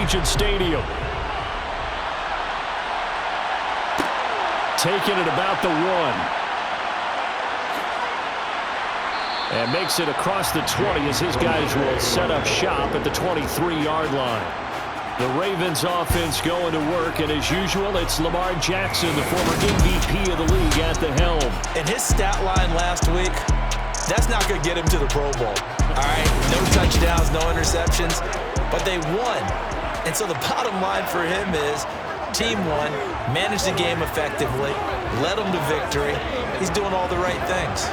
Allegiant Stadium. Taking it about the 1. And makes it across the 20 as his guys will set up shop at the 23-yard line. The Ravens offense going to work, and as usual, it's Lamar Jackson, the former MVP of the league, at the helm. And his stat line last week, that's not going to get him to the Pro Bowl. All right, no touchdowns, no interceptions, but they won. And so the bottom line for him is team won, managed the game effectively, led them to victory. He's doing all the right things.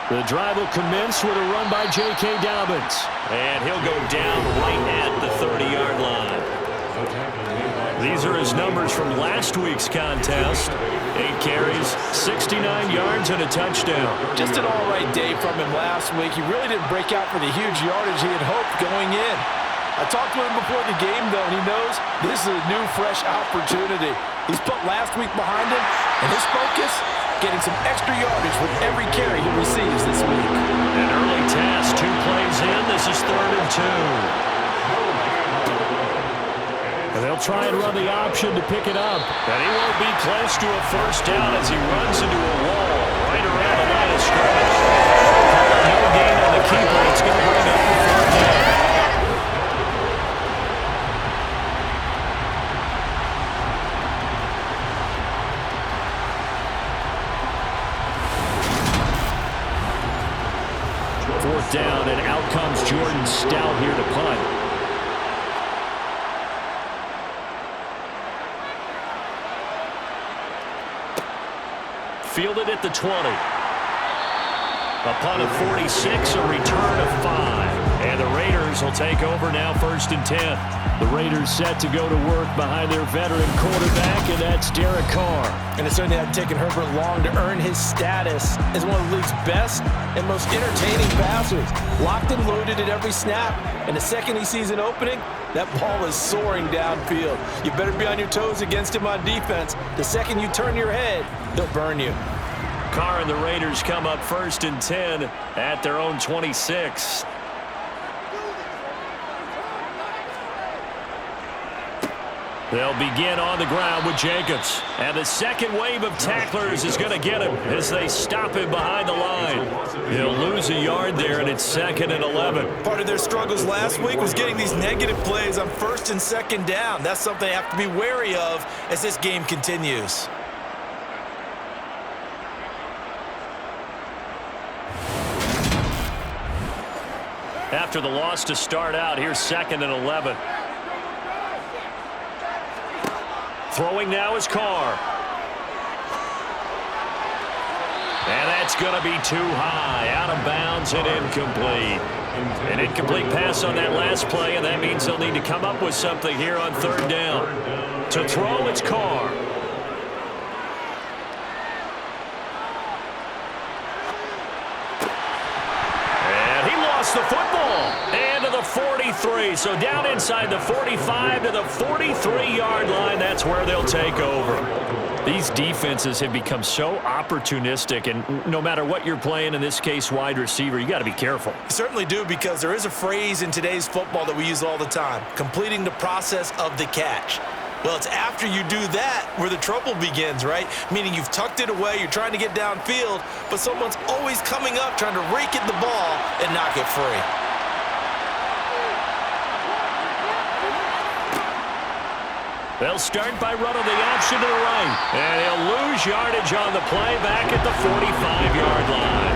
The drive will commence with a run by J.K. Dobbins. And he'll go down right at the 30-yard line. These are his numbers from last week's contest. 8 carries, 69 yards, and a touchdown. Just an all-right day from him last week. He really didn't break out for the huge yardage he had hoped going in. I talked to him before the game, though, and he knows this is a new, fresh opportunity. He's put last week behind him, and his focus, getting some extra yardage with every carry he receives this week. An early task, 2 plays in. This is 3rd and 2. And they'll try and run the option to pick it up. And he won't be close to a first down as he runs into a wall right around the line of scrimmage. No gain on the keeper. It's going to bring up the 4th down. Fourth down, and out comes Jordan Stout here to punt. Fielded at the 20. A punt of 46, a return of 5. And the Raiders will take over now, 1st and 10. The Raiders set to go to work behind their veteran quarterback, and that's Derek Carr. And it certainly hadn't taken Herbert long to earn his status as one of the league's best and most entertaining passers. Locked and loaded at every snap. And the second he sees an opening, that ball is soaring downfield. You better be on your toes against him on defense. The second you turn your head, they'll burn you. Carr and the Raiders come up 1st and 10 at their own 26. They'll begin on the ground with Jacobs. And the second wave of tacklers is going to get him as they stop him behind the line. He'll lose a yard there, and it's 2nd and 11. Part of their struggles last week was getting these negative plays on 1st and 2nd down. That's something they have to be wary of as this game continues. After the loss to start out, here's 2nd and 11. Throwing now is Carr. And that's going to be too high. Out of bounds and incomplete. An incomplete pass on that last play, and that means they'll need to come up with something here on 3rd down. To throw, it's Carr. And he lost the football. And to the 43. So down inside the 45 to the 43-yard line. That's where they'll take over. These defenses have become so opportunistic, and no matter what you're playing, in this case wide receiver, you got to be careful. You certainly do, because there is a phrase in today's football that we use all the time: completing the process of the catch. Well, it's after you do that where the trouble begins, right? Meaning you've tucked it away, you're trying to get downfield, but someone's always coming up trying to rake at the ball and knock it free. They'll start by running the option to the right. And he'll lose yardage on the play back at the 45-yard line.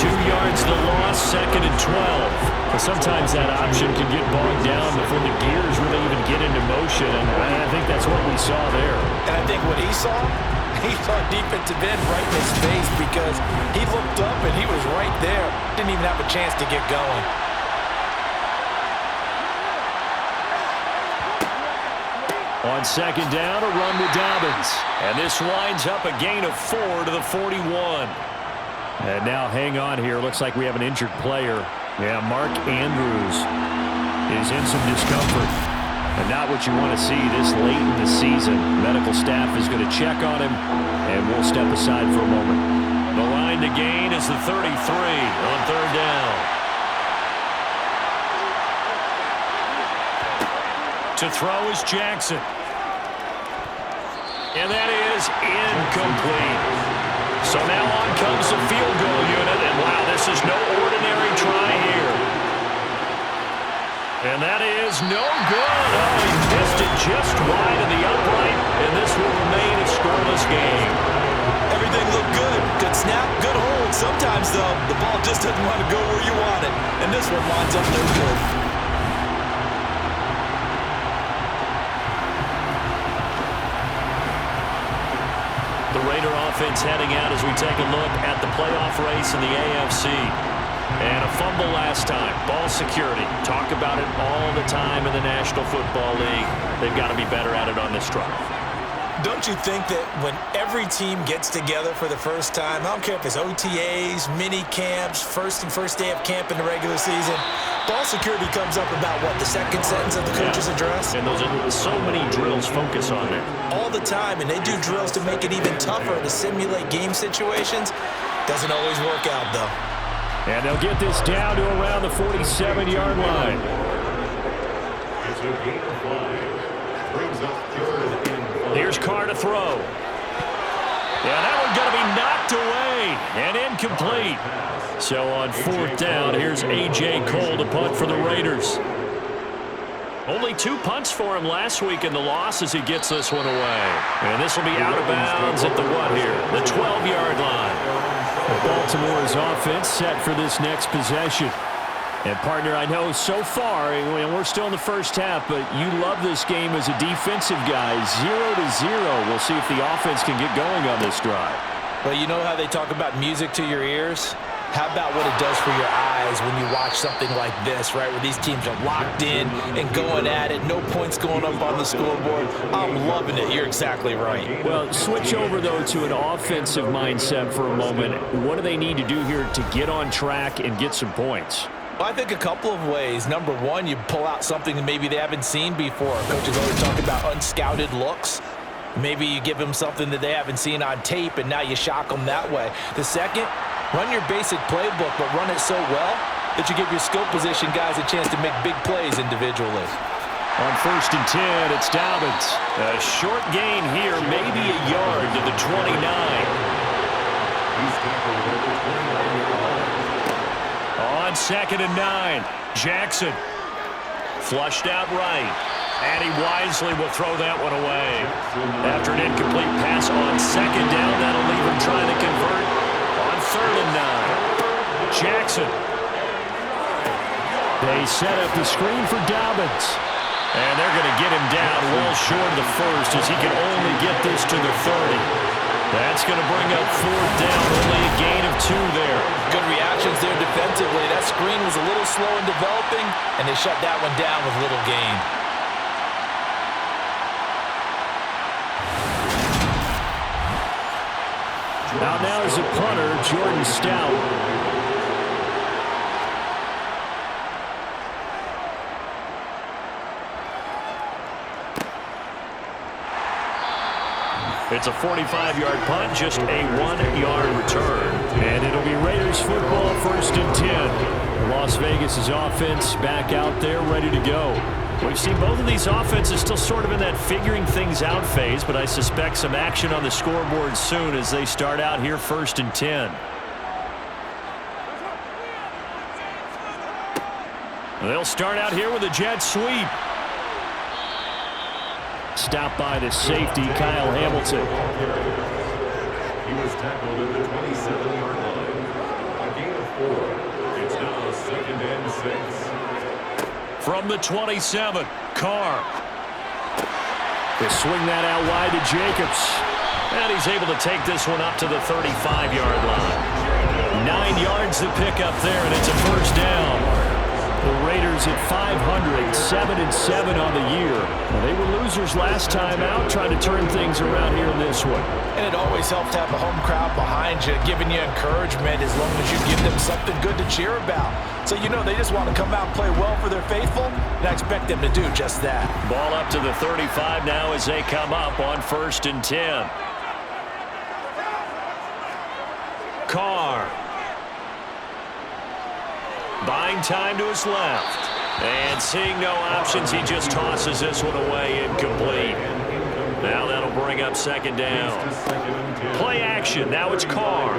2 yards the loss, 2nd and 12. But sometimes that option can get bogged down before the gears really even get into motion. And I think that's what we saw there. And I think what he saw defensive end right in his face, because he looked up and he was right there. Didn't even have a chance to get going. On 2nd down, a run with Dobbins. And this winds up a gain of 4 to the 41. And now hang on here. Looks like we have an injured player. Yeah, Mark Andrews is in some discomfort. And not what you want to see this late in the season. Medical staff is going to check on him, and we'll step aside for a moment. The line to gain is the 33 on third down. To throw is Jackson. And that is incomplete. So now on comes the field goal unit. And wow, this is no ordinary try here. And that is no good. Oh, he missed it just wide of the upright. And this will remain a scoreless game. Everything looked good. Good snap, good hold. Sometimes, though, the ball just doesn't want to go where you want it. And this one winds up no good. The Raider offense heading out as we take a look at the playoff race in the AFC. And a fumble last time. Ball security. Talk about it all the time in the National Football League. They've got to be better at it on this drive. Don't you think that when every team gets together for the first time, I don't care if it's OTAs, mini camps, first day of camp in the regular season, ball security comes up about, what, the second sentence of the coach's address? And those are so many drills focus on there. All the time, and they do drills to make it even tougher to simulate game situations. Doesn't always work out, though. And they'll get this down to around the 47-yard line. Here's Carr to throw. Yeah, that one's going to be knocked away and incomplete. So on fourth down, here's A.J. Cole to punt for the Raiders. Only 2 punts for him last week in the loss as he gets this one away. And this will be out of bounds at the what here? The 12-yard line. Baltimore's offense set for this next possession. And, partner, I know so far, we're still in the first half, but you love this game as a defensive guy. 0-0. We'll see if the offense can get going on this drive. Well, you know how they talk about music to your ears? How about what it does for your eyes when you watch something like this, right, where these teams are locked in and going at it, no points going up on the scoreboard? I'm loving it. You're exactly right. Well, switch over, though, to an offensive mindset for a moment. What do they need to do here to get on track and get some points? Well, I think a couple of ways. Number one, you pull out something that maybe they haven't seen before. Coaches always talk about unscouted looks. Maybe you give them something that they haven't seen on tape, and now you shock them that way. The second, run your basic playbook, but run it so well that you give your skill position guys a chance to make big plays individually. On first and 10, it's Dobbins. A short gain here, maybe a yard to the 29. On second and 9, Jackson. Flushed out right. And he wisely will throw that one away. After an incomplete pass on second down, that'll leave him trying to convert on third and 9. Jackson. They set up the screen for Dobbins. And they're going to get him down well short of the first as he can only get this to the 30. That's going to bring up fourth down, only a gain of 2 there. Good reactions there defensively. That screen was a little slow in developing, and they shut that one down with little gain. Now is a punter, Jordan Stout. It's a 45-yard punt, just a 1-yard return. And it'll be Raiders football, first and 10. Las Vegas' offense back out there, ready to go. We've seen both of these offenses still sort of in that figuring things out phase, but I suspect some action on the scoreboard soon as they start out here first and 10. They'll start out here with a jet sweep. Stopped by the safety, Kyle Hamilton. He was tackled at the 27-yard line. A gain of 4. It's now second and 6. From the 27, Carr. They swing that out wide to Jacobs. And he's able to take this one up to the 35-yard line. 9 yards to pick up there, and it's a first down. The Raiders at 500, 7-7 on the year. Well, they were losers last time out, trying to turn things around here in this one. And it always helps to have a home crowd behind you, giving you encouragement as long as you give them something good to cheer about. So, you know, they just want to come out and play well for their faithful, and I expect them to do just that. Ball up to the 35 now as they come up on first and 10. Carr. Buying time to his left. And seeing no options, he just tosses this one away, incomplete. Now that'll bring up second down. Play action. Now it's Carr.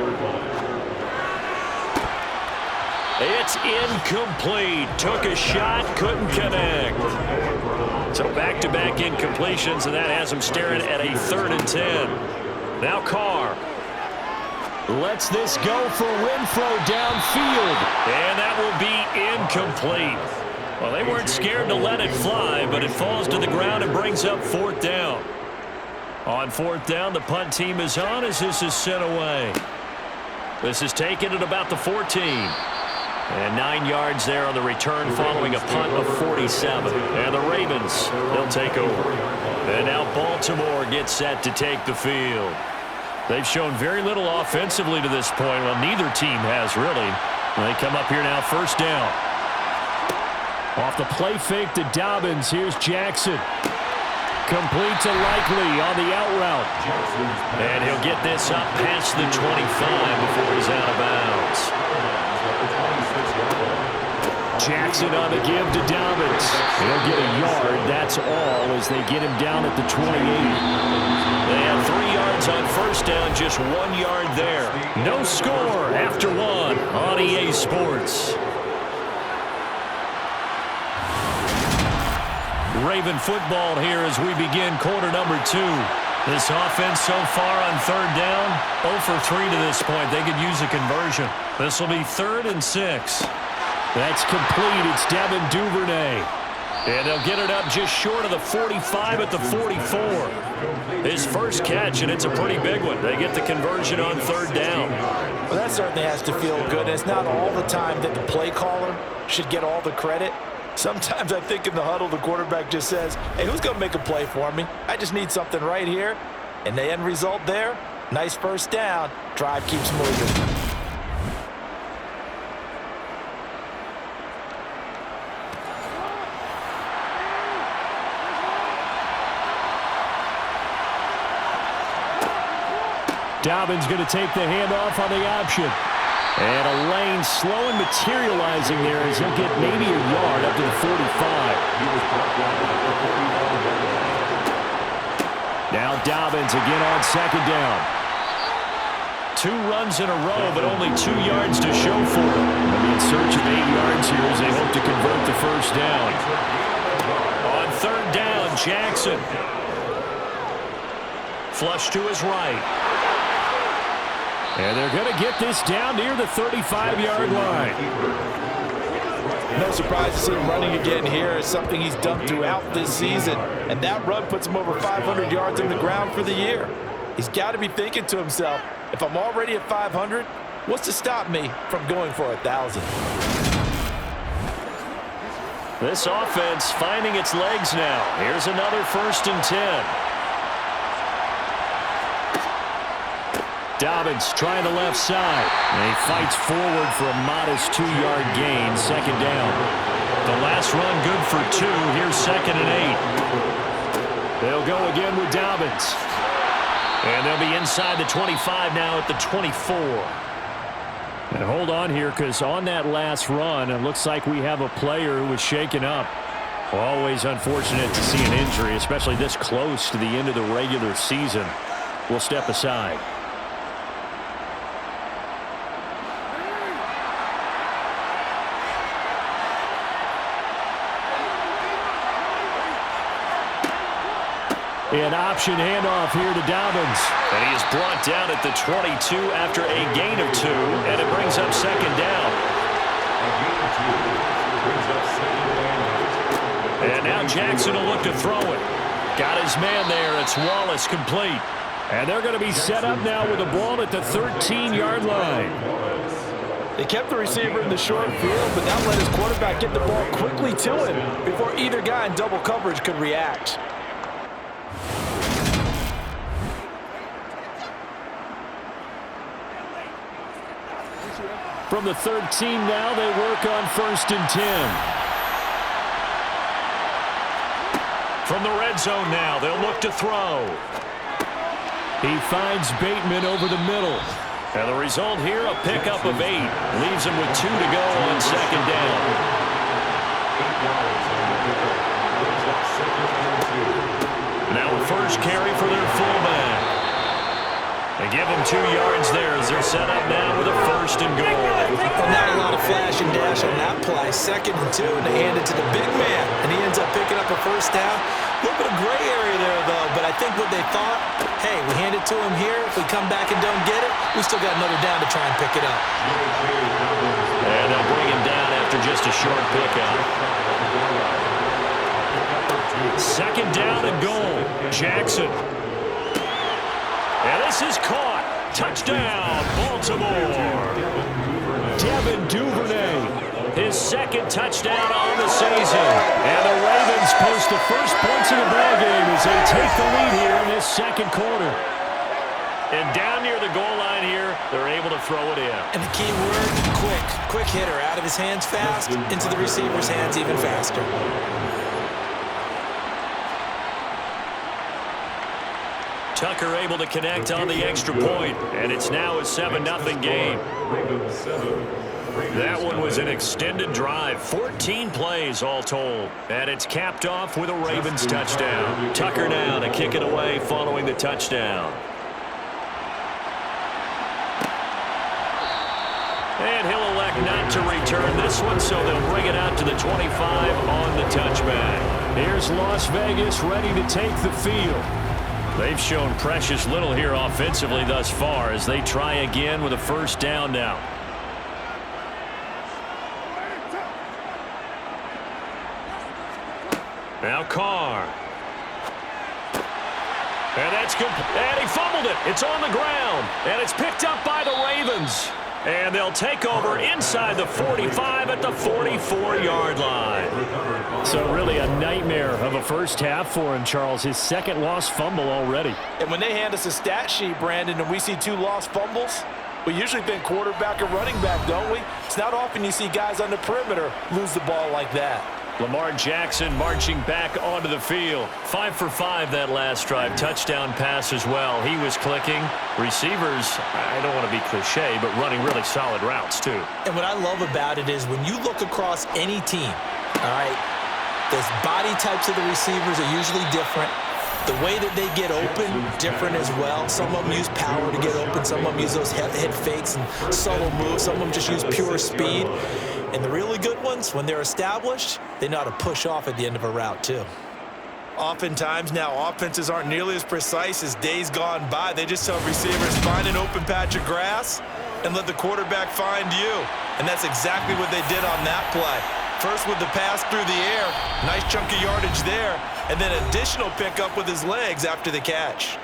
It's incomplete. Took a shot, couldn't connect. So back-to-back incompletions, and that has him staring at a 3rd and 10. Now Carr. Lets this go for Renfro downfield. And that will be incomplete. Well, they weren't scared to let it fly, but it falls to the ground and brings up 4th down. On 4th down, the punt team is on as this is sent away. This is taken at about the 14. And 9 yards there on the return following a punt of 47. And the Ravens, they'll take over. And now Baltimore gets set to take the field. They've shown very little offensively to this point. Well, neither team has really. And they come up here now, 1st down. Off the play fake to Dobbins. Here's Jackson. Complete to Likely on the out route. And he'll get this up past the 25 before he's out of bounds. Jackson on the give to Dobbins. He'll get a yard. That's all as they get him down at the 28. They had 3 yards on 1st down, just 1 yard there. No score after 1 on EA Sports. Raven football here as we begin quarter number 2. This offense so far on 3rd down, 0 for 3 to this point. They could use a conversion. This will be 3rd and 6. That's complete. It's Devin Duvernay. And they'll get it up just short of the 45 at the 44. His first catch, and it's a pretty big one. They get the conversion on 3rd down. Well, that certainly has to feel good. It's not all the time that the play caller should get all the credit. Sometimes I think in the huddle, the quarterback just says, hey, who's going to make a play for me? I just need something right here. And the end result there, nice 1st down. Drive keeps moving. Dobbins going to take the handoff on the option. And a lane slow and materializing there as he'll get maybe a yard up to the 45. Now Dobbins again on 2nd down. 2 runs in a row, but only 2 yards to show for it. They'll be in search of 8 yards here as they hope to convert the 1st down. On 3rd down, Jackson. Flush to his right. And they're going to get this down near the 35-yard line. No surprise to see him running again here. It's something he's done throughout this season. And that run puts him over 500 yards on the ground for the year. He's got to be thinking to himself, if I'm already at 500, what's to stop me from going for 1,000? This offense finding its legs now. Here's another 1st and 10. Dobbins trying the left side. And he fights forward for a modest 2-yard gain. 2nd down. The last run good for 2. Here's 2nd and 8. They'll go again with Dobbins. And they'll be inside the 25 now at the 24. And hold on here because on that last run, it looks like we have a player who was shaken up. Always unfortunate to see an injury, especially this close to the end of the regular season. We'll step aside. An option handoff here to Dobbins. And he is brought down at the 22 after a gain of 2, and it brings up 2nd down. And now Jackson will look to throw it. Got his man there. It's Wallace complete. And they're going to be set up now with the ball at the 13-yard line. They kept the receiver in the short field, but now let his quarterback get the ball quickly to him before either guy in double coverage could react. From the 13 now, they work on 1st and 10. From the red zone now, they'll look to throw. He finds Bateman over the middle. And the result here, a pickup of 8. Leaves him with 2 to go on second down. 8 yards on the pickup. Brings up second and 2. Now a first carry for their fullback. They give him 2 yards there as they're set up now with a first and goal. Well, not a lot of flash and dash on that play. Second and 2, and they hand it to the big man, and he ends up picking up a first down. A little bit of gray area there, though, but I think what they thought, hey, we hand it to him here. If we come back and don't get it, we still got another down to try and pick it up. And they'll bring him down after just a short pickup. Second down and goal. Jackson. And this is caught. Touchdown, Baltimore. Devin Duvernay, his second touchdown on the season. And the Ravens post the first points of the ballgame as they take the lead here in this second quarter. And down near the goal line here, they're able to throw it in. And the key word, quick. Quick hitter, out of his hands fast, into the receiver's hands even faster. Tucker able to connect on the extra point, and it's now a 7-0 game. That one was an extended drive, 14 plays all told, and it's capped off with a Ravens touchdown. Tucker now to kick it away following the touchdown. And he'll elect not to return this one, so they'll bring it out to the 25 on the touchback. Here's Las Vegas ready to take the field. They've shown precious little here offensively thus far as they try again with a first down now. Now Carr. And that's good. And he fumbled it. It's on the ground. And it's picked up by the Ravens. And they'll take over inside the 45 at the 44-yard line. So really a nightmare of a first half for him, Charles. His second lost fumble already. And when they hand us a stat sheet, Brandon, and we see 2 lost fumbles, we usually think quarterback or running back, don't we? It's not often you see guys on the perimeter lose the ball like that. Lamar Jackson marching back onto the field. 5 for 5 that last drive. Touchdown pass as well. He was clicking. Receivers, I don't want to be cliche, but running really solid routes too. And what I love about it is when you look across any team, all right, the body types of the receivers are usually different. The way that they get open, different as well. Some of them use power to get open. Some of them use those head fakes and subtle moves. Some of them just use pure speed. And the really good ones, when they're established, they know how to push off at the end of a route too. Oftentimes now, offenses aren't nearly as precise as days gone by. They just tell receivers, find an open patch of grass and let the quarterback find you. And that's exactly what they did on that play. First with the pass through the air, nice chunk of yardage there, and then additional pickup with his legs after the catch.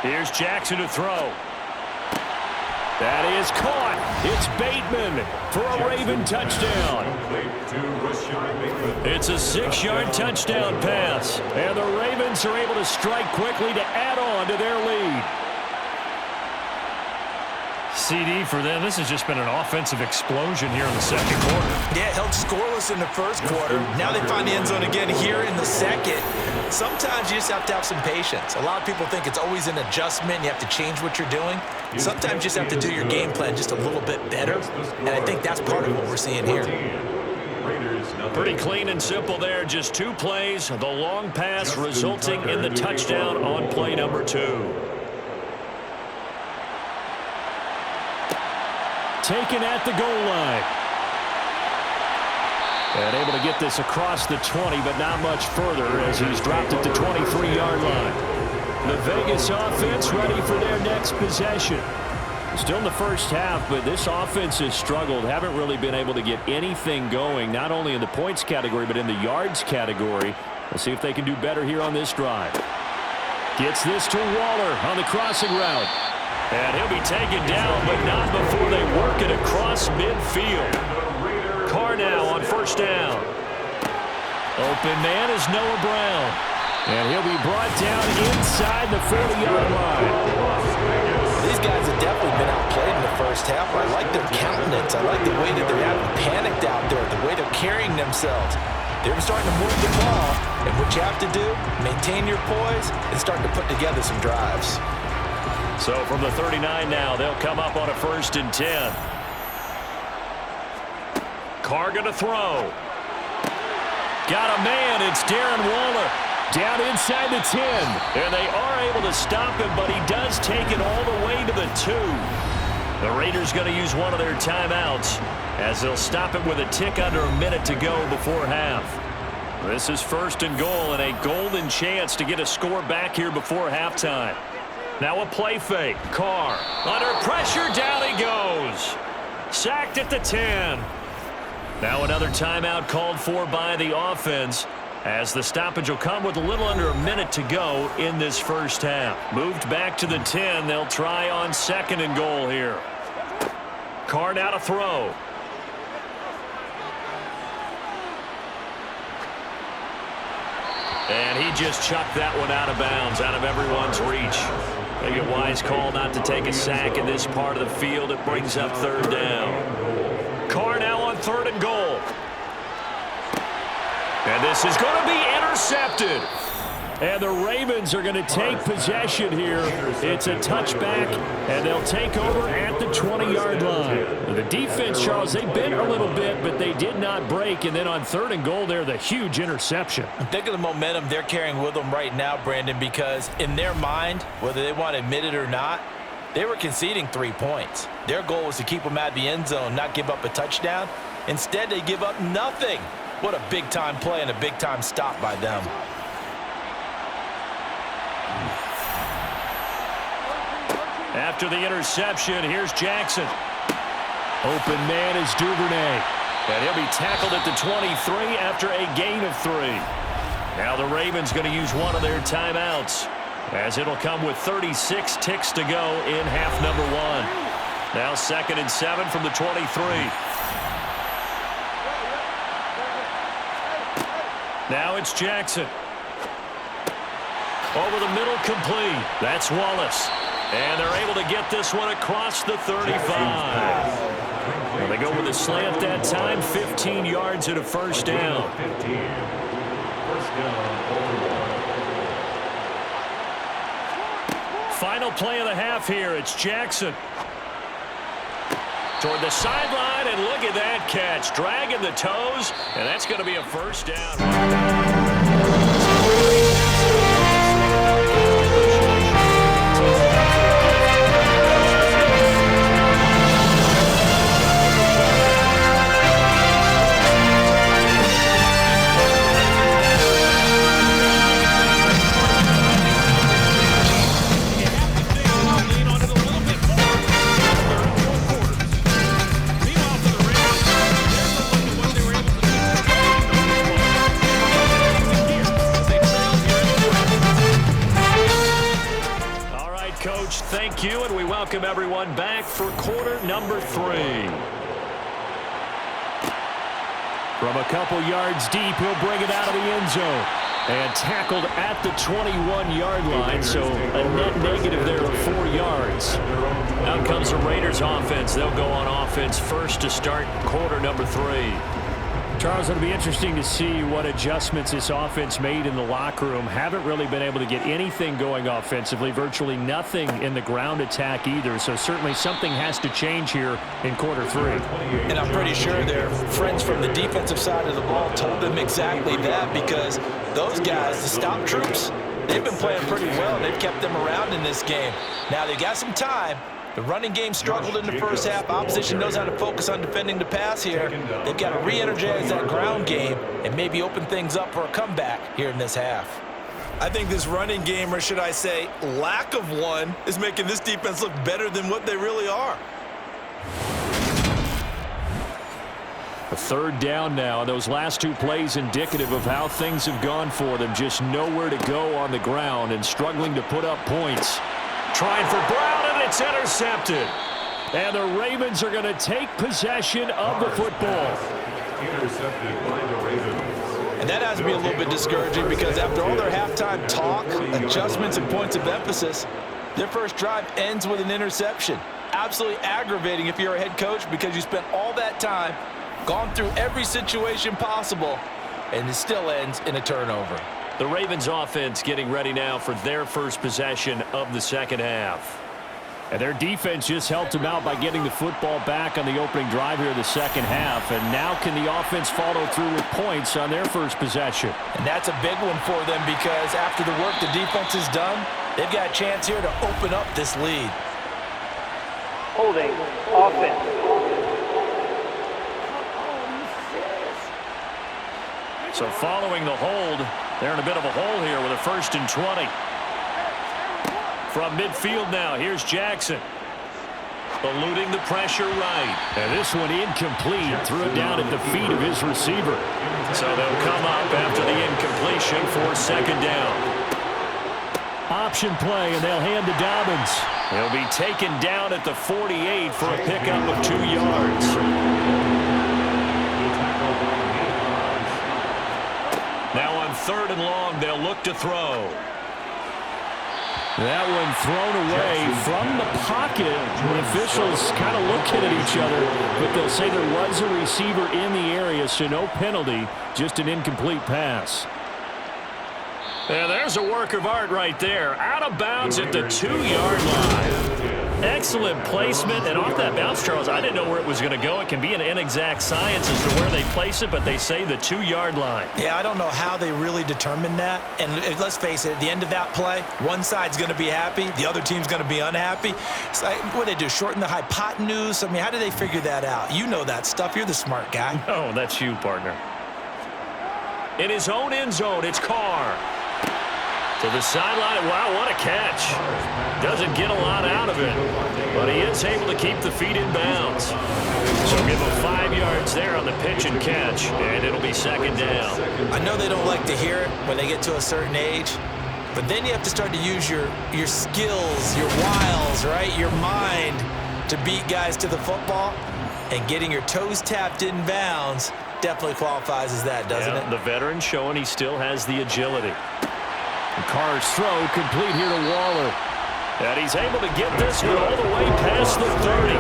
Here's Jackson to throw. That is caught. It's Bateman for a Raven touchdown. It's a 6-yard touchdown pass. And the Ravens are able to strike quickly to add on to their lead. CD for them. This has just been an offensive explosion here in the second quarter. Yeah, held scoreless in the first quarter. Now they find the end zone again here in the second. Sometimes you just have to have some patience. A lot of people think it's always an adjustment. You have to change what you're doing. Sometimes you just have to do your game plan just a little bit better. And I think that's part of what we're seeing here. Pretty clean and simple there. Just 2 plays. The long pass resulting in the touchdown on play number 2. Taken at the goal line. And able to get this across the 20, but not much further as he's dropped at the 23-yard line. The Vegas offense ready for their next possession. Still in the first half, but this offense has struggled. Haven't really been able to get anything going, not only in the points category, but in the yards category. We'll see if they can do better here on this drive. Gets this to Waller on the crossing route. And he'll be taken down, but not before they work it across midfield. Carr now on first down. Open man is Noah Brown. And he'll be brought down inside the 40-yard line. These guys have definitely been outplayed in the first half. I like their countenance. I like the way that they're having panicked out there, the way they're carrying themselves. They're starting to move the ball, and what you have to do, maintain your poise and start to put together some drives. So from the 39 now, they'll come up on a 1st and 10. Carr going to throw. Got a man. It's Darren Waller. Down inside the 10. And they are able to stop him, but he does take it all the way to the 2. The Raiders going to use one of their timeouts as they'll stop it with a tick under a minute to go before half. This is 1st and goal and a golden chance to get a score back here before halftime. Now a play fake. Carr under pressure. Down he goes. Sacked at the 10. Now another timeout called for by the offense as the stoppage will come with a little under a minute to go in this first half. Moved back to the 10. They'll try on 2nd and goal here. Carr now to throw. And he just chucked that one out of bounds, out of everyone's reach. Maybe a wise call not to take a sack in this part of the field. It brings up 3rd down. Carr now on 3rd and goal. And this is going to be intercepted. And the Ravens are going to take possession here. It's a touchback, and they'll take over at the 20-yard line. The defense, Charles, they bent a little bit, but they did not break. And then on 3rd and goal there, the huge interception. Think of the momentum they're carrying with them right now, Brandon, because in their mind, whether they want to admit it or not, they were conceding 3 points. Their goal was to keep them out of the end zone, not give up a touchdown. Instead, they give up nothing. What a big-time play and a big-time stop by them. After the interception, here's Jackson. Open man is Duvernay. And he'll be tackled at the 23 after a gain of 3. Now the Ravens going to use one of their timeouts, as it'll come with 36 ticks to go in half number 1. Now 2nd and 7 from the 23. Now it's Jackson. Over the middle, complete. That's Wallace. And they're able to get this one across the 35. Well, they go with a slant that time, 15 yards and a 1st down. Final play of the half here. It's Jackson. Toward the sideline, and look at that catch. Dragging the toes, and that's going to be a 1st down. Thank you, and we welcome everyone back for quarter number 3. From a couple yards deep, he'll bring it out of the end zone. And tackled at the 21-yard line, so a net negative there of 4 yards. Out comes the Raiders offense. They'll go on offense first to start quarter number 3. Charles, it'll be interesting to see what adjustments this offense made in the locker room. Haven't really been able to get anything going offensively, virtually nothing in the ground attack either. So certainly something has to change here in quarter 3. And I'm pretty sure their friends from the defensive side of the ball told them exactly that, because those guys, the stop troops, they've been playing pretty well. They've kept them around in this game. Now they've got some time. The running game struggled in the first half. Opposition knows how to focus on defending the pass here. They've got to re-energize that ground game and maybe open things up for a comeback here in this half. I think this running game, or should I say lack of one, is making this defense look better than what they really are. A 3rd down now. Those last 2 plays indicative of how things have gone for them. Just nowhere to go on the ground and struggling to put up points. Trying for Brown, and it's intercepted. And the Ravens are going to take possession of the football. Intercepted by the Ravens. And that has to be a little bit discouraging, because after all their halftime talk, adjustments, and points of emphasis, their first drive ends with an interception. absolutely aggravating if you're a head coach because you spent all that time, gone through every situation possible, and it still ends in a turnover. The Ravens offense getting ready now for their first possession of the second half. And their defense just helped them out by getting the football back on the opening drive here in the second half. And now can the offense follow through with points on their first possession? And that's a big one for them because after the work the defense has done, they've got a chance here to open up this lead. Holding offense. So following the hold, they're in a bit of a hole here with a 1st and 20. From midfield now, here's Jackson. Eluding the pressure right. And this one incomplete. Threw it down at the feet of his receiver. So they'll come up after the incompletion for second down. Option play, and they'll hand to Dobbins. He'll be taken down at the 48 for a pickup of 2 yards. Now on 3rd and long, they'll look to throw. That one thrown away from the pocket. The officials kind of looking at each other, but they'll say there was a receiver in the area, so no penalty, just an incomplete pass. And there's a work of art right there. Out of bounds at the 2-yard line. Excellent placement, and off that bounce, Charles, I didn't know where it was going to go. It can be an inexact science as to where they place it, but they say the 2-yard line. Yeah, I don't know how they really determined that. And let's face it, at the end of that play, one side's going to be happy, the other team's going to be unhappy. It's like, what do they do, shorten the hypotenuse? I mean, how do they figure that out? You know that stuff. You're the smart guy. Oh, that's you, partner. In his own end zone, it's Carr. To the sideline. Wow, what a catch. Doesn't get a lot out of it, but he is able to keep the feet in bounds. So give him 5 yards there on the pitch and catch, and it'll be second down. I know they don't like to hear it when they get to a certain age, but then you have to start to use your skills, your wiles, right, your mind to beat guys to the football, and getting your toes tapped in bounds definitely qualifies as that, doesn't it? The veteran showing he still has the agility. Carr's throw complete here to Waller. And he's able to get this one all the way past the 30.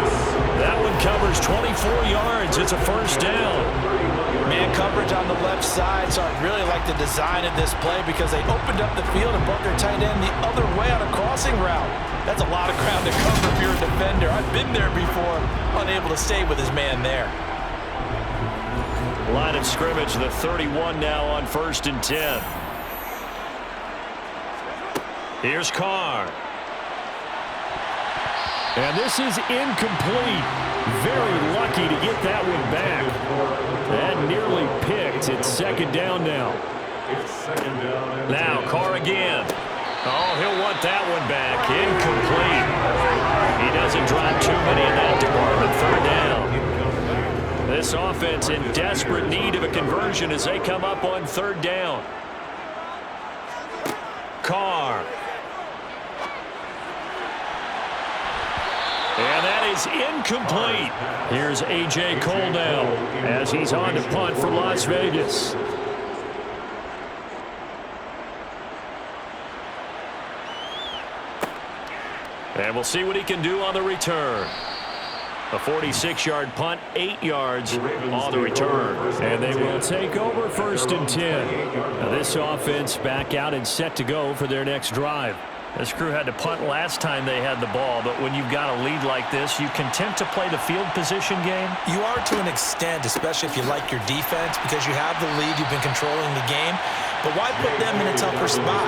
That one covers 24 yards. It's a first down. Man coverage on the left side, so I really like the design of this play because they opened up the field and brought their tight end the other way on a crossing route. That's a lot of ground to cover if you're a defender. I've been there before, unable to stay with his man there. Line of scrimmage, the 31 now on 1st and 10. Here's Carr. And this is incomplete. Very lucky to get that one back. That nearly picked. It's second down now. Now Carr again. Oh, he'll want that one back. Incomplete. He doesn't drop too many in that department. 3rd down. This offense in desperate need of a conversion as they come up on 3rd down. Carr. And that is incomplete. Here's A.J. Cole now as he's on to punt for Las Vegas. And we'll see what he can do on the return. A 46-yard punt, 8 yards on the return. And they will take over 1st and 10. Now this offense back out and set to go for their next drive. This crew had to punt last time they had the ball, but when you've got a lead like this, you content to play the field position game? You are to an extent, especially if you like your defense, because you have the lead, you've been controlling the game. But why put them in a tougher spot?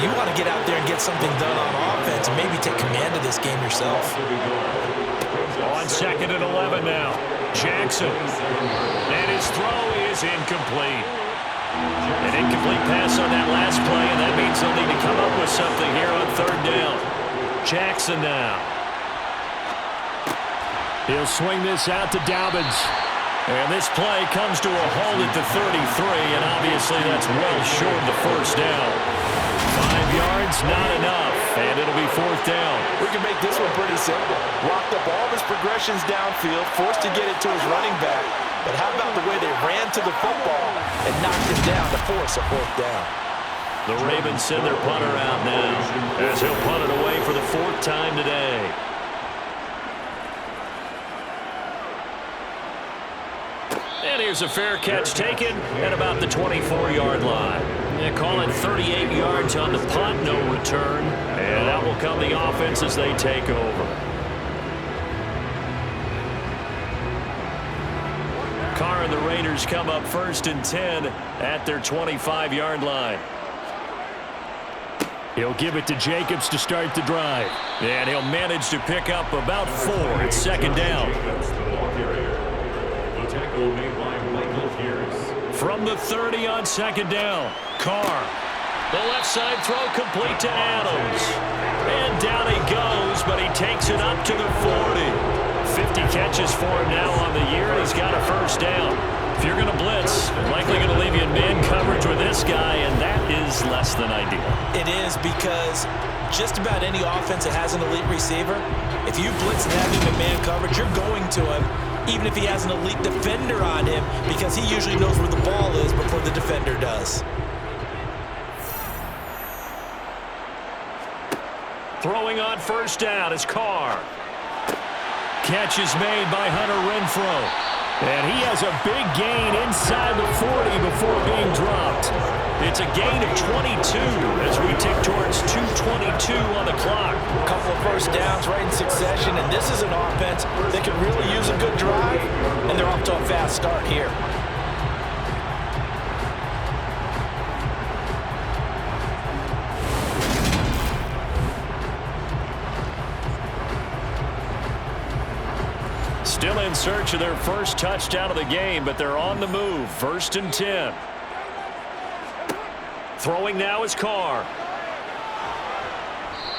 You want to get out there and get something done on offense and maybe take command of this game yourself. On 2nd and 11 now. Jackson. And his throw is incomplete. An incomplete pass on that last play, and that means they'll need to come up with something here on 3rd down. Jackson now. He'll swing this out to Dobbins. And this play comes to a halt at the 33, and obviously that's well short of the 1st down. 5 yards, not enough, and it'll be 4th down. We can make this one pretty simple. Locked up all of his progressions downfield, forced to get it to his running back. But how about the way they ran to the football and knocked him down to force a 4th down? The Ravens send their punter out now as he'll punt it away for the 4th time today. here's a fair catch taken at about the 24-yard line. They call it 38 yards on the punt, no return. And out will come the offense as they take over. Carr and the Raiders come up 1st and 10 at their 25-yard line. He'll give it to Jacobs to start the drive. And he'll manage to pick up about 4. It's 2nd down. The tackle made by Michael Pierce. From the 30 on 2nd down, Carr. The left side throw complete to Adams. And down he goes, but he takes it up to the 40. 50 catches for him now on the year, and he's got a 1st down. If you're going to blitz, likely going to leave you in man coverage with this guy, and that is less than ideal. It is, because just about any offense that has an elite receiver, if you blitz and have him in man coverage, you're going to him, even if he has an elite defender on him, because he usually knows where the ball is before the defender does. Throwing on 1st down is Carr. Catch is made by Hunter Renfrow. And he has a big gain inside the 40 before being dropped. It's a gain of 22 as we tick towards 2:22 on the clock. A couple of 1st downs right in succession, and this is an offense that can really use a good drive, and they're off to a fast start here. Still in search of their 1st touchdown of the game, but they're on the move. 1st and 10. Throwing now is Carr.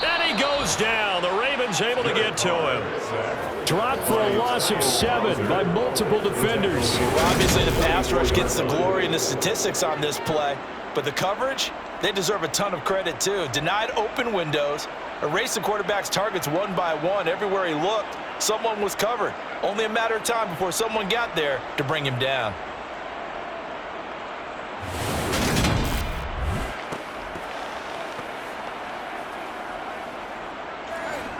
And he goes down. The Ravens able to get to him. Dropped for a loss of 7 by multiple defenders. Well, obviously, the pass rush gets the glory and the statistics on this play, but the coverage, they deserve a ton of credit too. Denied open windows, erased the quarterback's targets one by one. Everywhere he looked, someone was covered. Only a matter of time before someone got there to bring him down.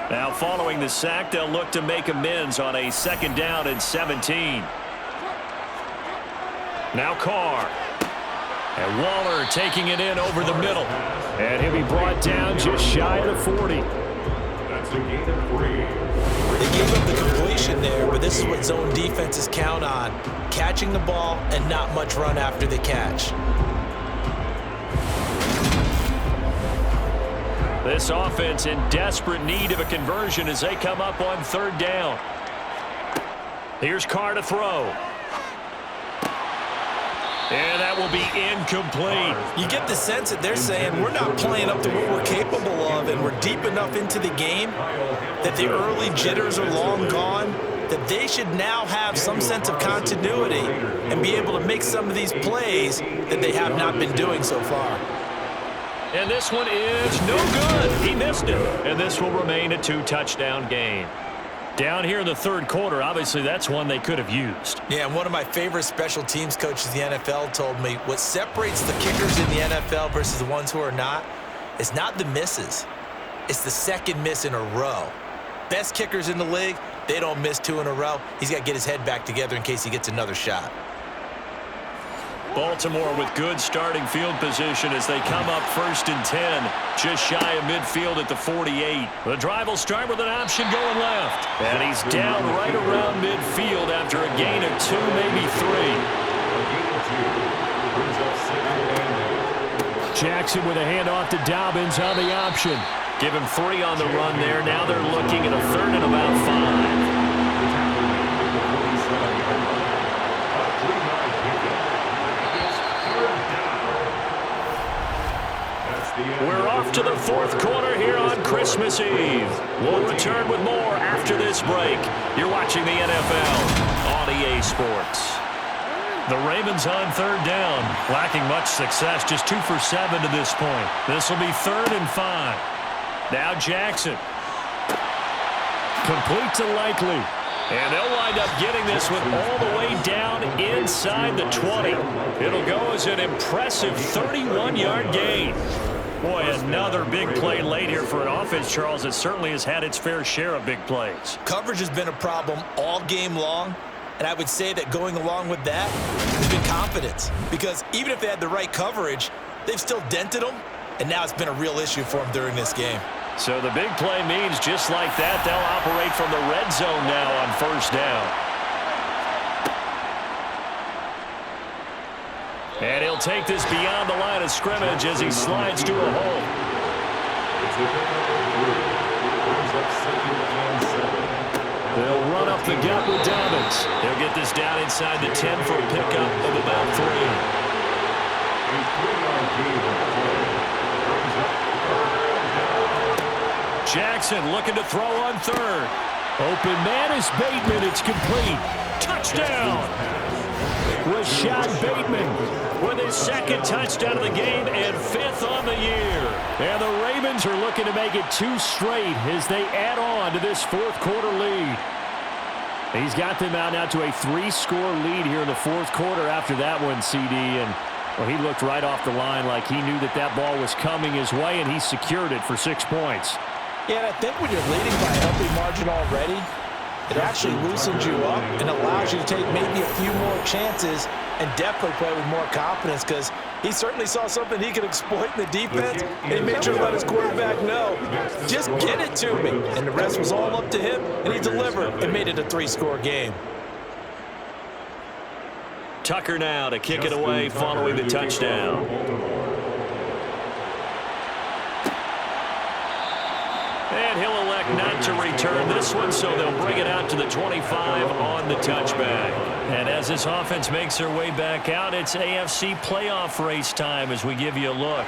Now following the sack, they'll look to make amends on a 2nd down and 17. Now Carr. And Waller taking it in over the middle. And he'll be brought down just shy of the 40. That's a gain of 3. They gave up the completion there, but this is what zone defenses count on. Catching the ball and not much run after the catch. This offense in desperate need of a conversion as they come up on 3rd down. Here's Carr to throw. And that will be incomplete. You get the sense that they're saying we're not playing up to what we're capable of, and we're deep enough into the game that the early jitters are long gone, that they should now have some sense of continuity and be able to make some of these plays that they have not been doing so far. And this one is no good. He missed it. And this will remain a 2-touchdown game. Down here in the 3rd quarter, obviously that's one they could have used. Yeah, and one of my favorite special teams coaches in the NFL told me what separates the kickers in the NFL versus the ones who are not is not the misses. It's the 2nd miss in a row. Best kickers in the league, they don't miss 2 in a row. He's got to get his head back together in case he gets another shot. Baltimore with good starting field position as they come up 1st and 10, just shy of midfield at the 48. The drive will start with an option going left. And he's down right around midfield after a gain of 2, maybe 3. Jackson with a handoff to Dobbins on the option. Give him 3 on the run there. Now they're looking at a 3rd and about 5. We're off to the 4th quarter here on Christmas Eve. We'll return with more after this break. You're watching the NFL on EA Sports. The Ravens on 3rd down, lacking much success, just 2 for 7 to this point. This will be 3rd and 5. Now Jackson. Complete to Likely. And they'll wind up getting this one all the way down inside the 20. It'll go as an impressive 31-yard gain. Boy, another big play late here for an offense, Charles, that certainly has had its fair share of big plays. Coverage has been a problem all game long, And I would say that going along with that has been confidence. Because even if they had the right coverage, they've still dented them. And now it's been a real issue for them during this game. So the big play means just like that, they'll operate from the red zone now on first down. And he'll take this beyond the line of scrimmage as he slides to a hole. They'll run up the gut with Dobbins. They'll get this down inside the 10 for a pickup of about 3. Jackson looking to throw on third. Open man is Bateman. It's complete. Touchdown. Rashad Bateman with his second touchdown of the game and 5th on the year. And the Ravens are looking to make it 2 straight as they add on to this 4th quarter lead. He's got them out now to a 3-score lead here in the 4th quarter after that one, CD. And well, he looked right off the line like he knew that that ball was coming his way, and he secured it for 6 points. Yeah, and I think when you're leading by a healthy margin already, it actually loosens you up and allows you to take maybe a few more chances and definitely play with more confidence, because he certainly saw something he could exploit in the defense, and he made sure to let his quarterback know, just get it to me. And the rest was all up to him, and he delivered and made it a 3-score game. Tucker now to kick it away following the touchdown. And he'll elect not to return this one, so they'll bring it out to the 25 on the touchback. And as this offense makes their way back out, it's AFC playoff race time as we give you a look.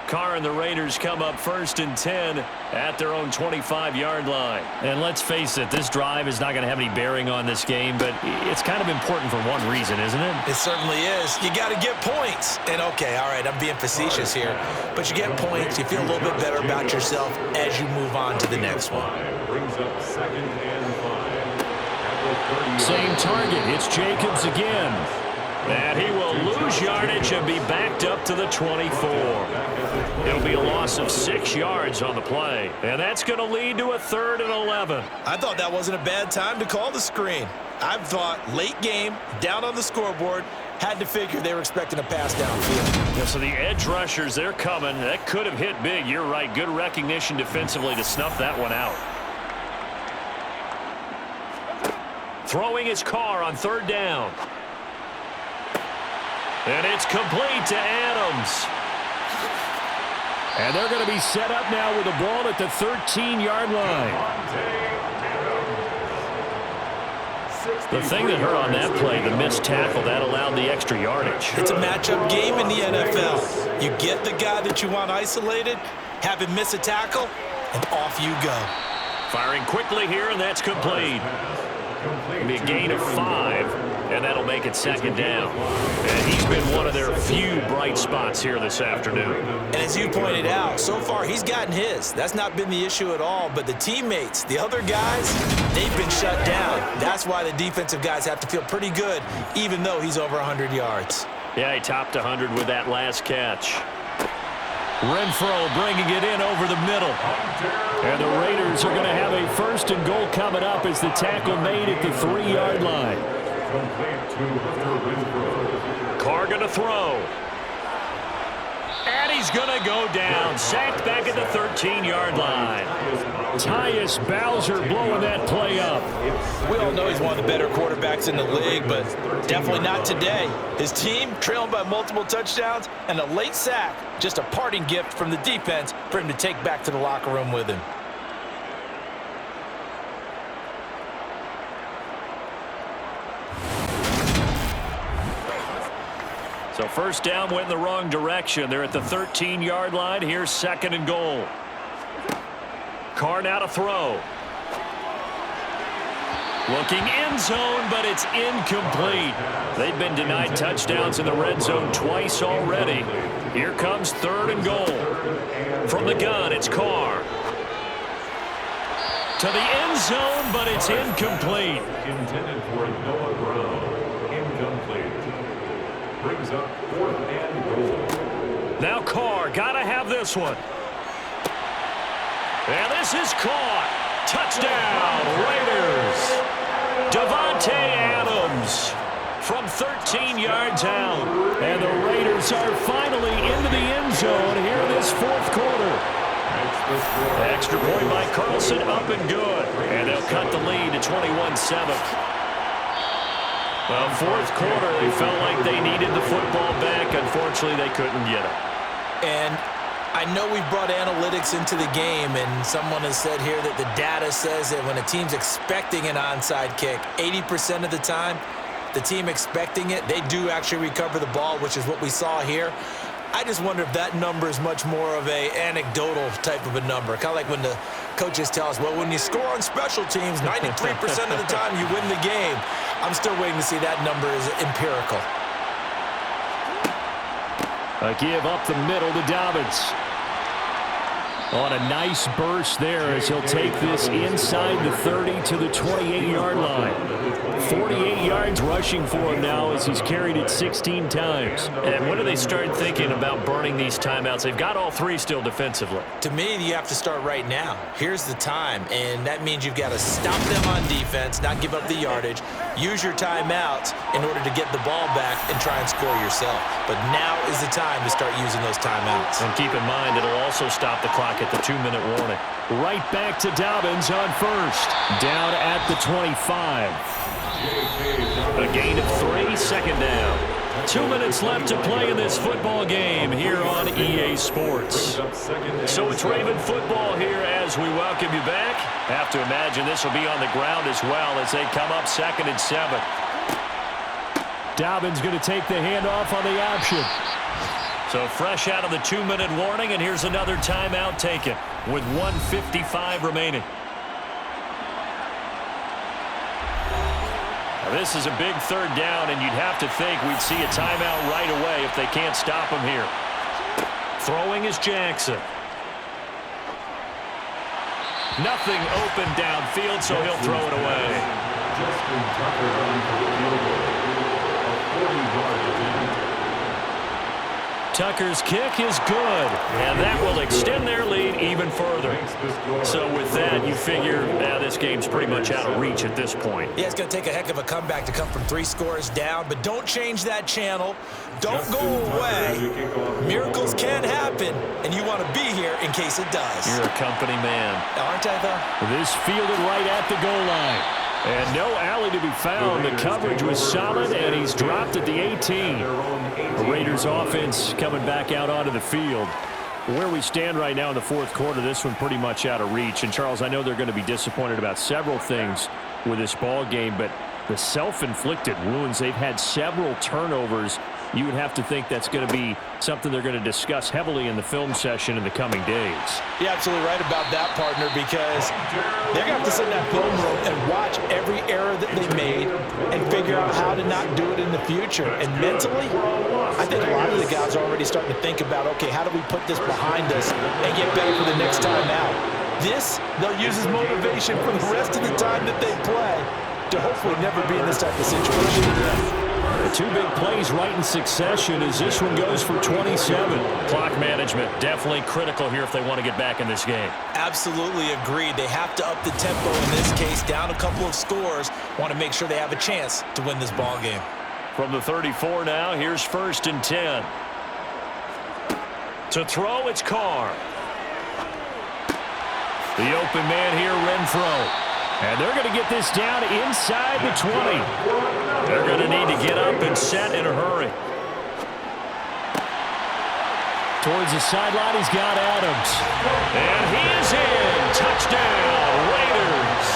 Carr and the Raiders come up 1st and 10 at their own 25-yard line. And let's face it, this drive is not going to have any bearing on this game, but it's kind of important for one reason, isn't it? It certainly is. You got to get points. And okay, all right, I'm being facetious here, but you get points, you feel a little bit better about yourself as you move on to the next one. Brings up 2nd and 5. Same target. It's Jacobs again. And he will lose yardage and be backed up to the 24. It'll be a loss of 6 yards on the play. And that's going to lead to a 3rd and 11. I thought that wasn't a bad time to call the screen. I thought late game, down on the scoreboard, had to figure they were expecting a pass downfield. Yeah, so the edge rushers, they're coming. That could have hit big. You're right. Good recognition defensively to snuff that one out. Throwing his Carr on 3rd down. And it's complete to Adams. And they're going to be set up now with the ball at the 13-yard line. The thing that hurt on that play, the missed tackle, that allowed the extra yardage. It's a matchup game in the NFL. You get the guy that you want isolated, have him miss a tackle, and off you go. Firing quickly here, and that's complete. It'll be a gain of 5, and that'll make it 2nd down. And he's been one of their few bright spots here this afternoon. And as you pointed out, so far he's gotten his. That's not been the issue at all. But the teammates, the other guys, they've been shut down. That's why the defensive guys have to feel pretty good, even though he's over 100 yards. Yeah, he topped 100 with that last catch. Renfro bringing it in over the middle. And the Raiders are going to have a 1st and goal coming up as the tackle made at the 3-yard line. Carr going to throw. And he's going to go down. Sacked back at the 13-yard line. Tyus Bowser blowing that play up. We all know he's one of the better quarterbacks in the league, but definitely not today. His team trailing by multiple touchdowns and a late sack, just a parting gift from the defense for him to take back to the locker room with him. So 1st down went in the wrong direction. They're at the 13-yard line. Here's 2nd and goal. Carr now to throw. Looking end zone, but it's incomplete. They've been denied touchdowns in the red zone twice already. Here comes 3rd and goal. From the gun, it's Carr. To the end zone, but it's incomplete. Intended for Noah Brown. Incomplete. Brings up 4th and goal. Now Carr, gotta have this one. And this is caught. Touchdown, Raiders. Davante Adams from 13 yards out. And the Raiders are finally into the end zone here in this fourth quarter. Extra point by Carlson, up and good. And they'll cut the lead to 21-7. Well, fourth quarter, they felt like they needed the football back. Unfortunately, they couldn't get it. And I know we've brought analytics into the game, and someone has said here that the data says that when a team's expecting an onside kick, 80% of the time, the team expecting it, they do actually recover the ball, which is what we saw here. I just wonder if that number is much more of a anecdotal type of a number. Kind of like when the coaches tell us, well, when you score on special teams, 93% of the time you win the game. I'm still waiting to see that number is empirical. A give up the middle to Dobbins. On a nice burst there as he'll take this inside the 30 to the 28-yard line. 48 yards rushing for him now as he's carried it 16 times. And when do they start thinking about burning these timeouts? They've got all three still defensively. To me, you have to start right now. Here's the time, and that means you've got to stop them on defense, not give up the yardage, use your timeouts in order to get the ball back and try and score yourself. But now is the time to start using those timeouts. And keep in mind, it'll also stop the clock at the 2-minute warning. Right back to Dobbins on first. Down at the 25. A gain of 3, second down. 2 minutes left to play in this football game here on EA Sports. So it's Raven football here as we welcome you back. Have to imagine this will be on the ground as well as they come up 2nd and 7. Dobbins going to take the handoff on the option. So fresh out of the 2-minute warning, and here's another timeout taken with 1:55 remaining. Now this is a big third down, and you'd have to think we'd see a timeout right away if they can't stop him here. Throwing is Jackson. Nothing open downfield, so he'll throw it away. Justin Tucker on for the field goal. A 40-yard attempt. Tucker's kick is good, and that will extend their lead even further. So with that, you figure this game's pretty much out of reach at this point. Yeah, it's going to take a heck of a comeback to come from 3 scores down, but don't change that channel. Don't go away. Miracles can happen, and you want to be here in case it does. You're a company man. Aren't I, though? This fielded right at the goal line. And no alley to be found. The coverage was solid, and he's dropped at the 18. The Raiders offense coming back out onto the field. Where we stand right now in the fourth quarter, this one pretty much out of reach. And, Charles, I know they're going to be disappointed about several things with this ball game, but the self-inflicted wounds, they've had several turnovers. You would have to think that's going to be something they're going to discuss heavily in the film session in the coming days. You're absolutely right about that, partner, because they're going to have to sit in that film room and watch every error that they made and figure out how to not do it in the future. And mentally, I think a lot of the guys are already starting to think about, okay, how do we put this behind us and get better for the next time out? This, they'll use as motivation for the rest of the time that they play to hopefully never be in this type of situation again. The 2 big plays right in succession as this one goes for 27. Clock management definitely critical here if they want to get back in this game. Absolutely agreed. They have to up the tempo in this case, down a couple of scores. Want to make sure they have a chance to win this ball game. From the 34 now, here's 1st and 10. To throw, it's Carr. The open man here, Renfro. And they're going to get this down inside the 20. They're going to need to get up and set in a hurry. Towards the sideline, he's got Adams. And he is in. Touchdown, Raiders.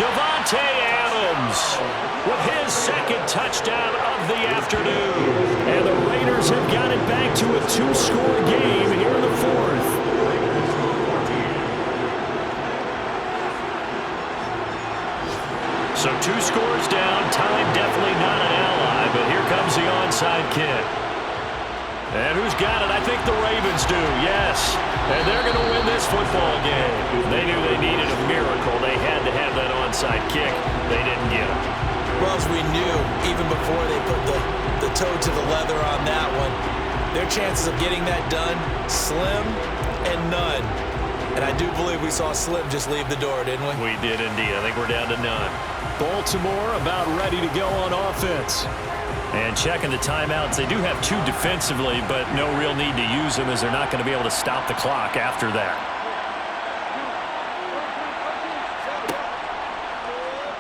Davante Adams with his 2nd touchdown of the afternoon. And the Raiders have got it back to a 2-score game here in the 4th. So 2 scores down, time definitely not an ally, but here comes the onside kick. And who's got it? I think the Ravens do, yes. And they're going to win this football game. They knew they needed a miracle. They had to have that onside kick. They didn't get it. Well, as we knew, even before they put the toe to the leather on that one, their chances of getting that done, slim and none. And I do believe we saw Slim just leave the door, didn't we? We did indeed. I think we're down to none. Baltimore about ready to go on offense. And checking the timeouts, they do have 2 defensively, but no real need to use them as they're not going to be able to stop the clock after that.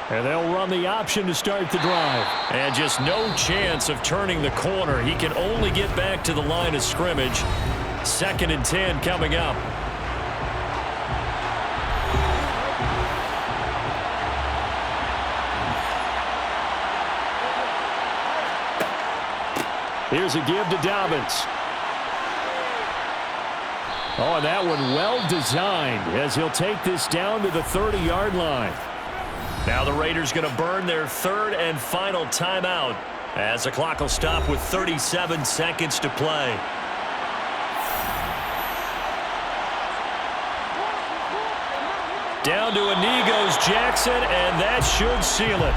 And they'll run the option to start the drive. And just no chance of turning the corner. He can only get back to the line of scrimmage. 2nd and 10 coming up. Here's a give to Dobbins. Oh, and that one well designed as he'll take this down to the 30-yard line. Now the Raiders going to burn their 3rd and final timeout as the clock will stop with 37 seconds to play. Down to a knee goes Jackson, and that should seal it.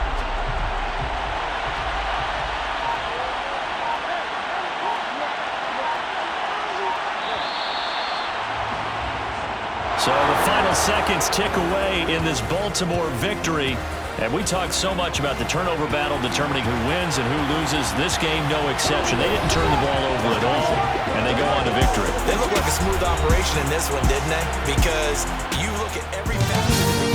So the final seconds tick away in this Baltimore victory. And we talked so much about the turnover battle determining who wins and who loses. This game, no exception. They didn't turn the ball over at all, and they go on to victory. They look like a smooth operation in this one, didn't they? Because you look at every facet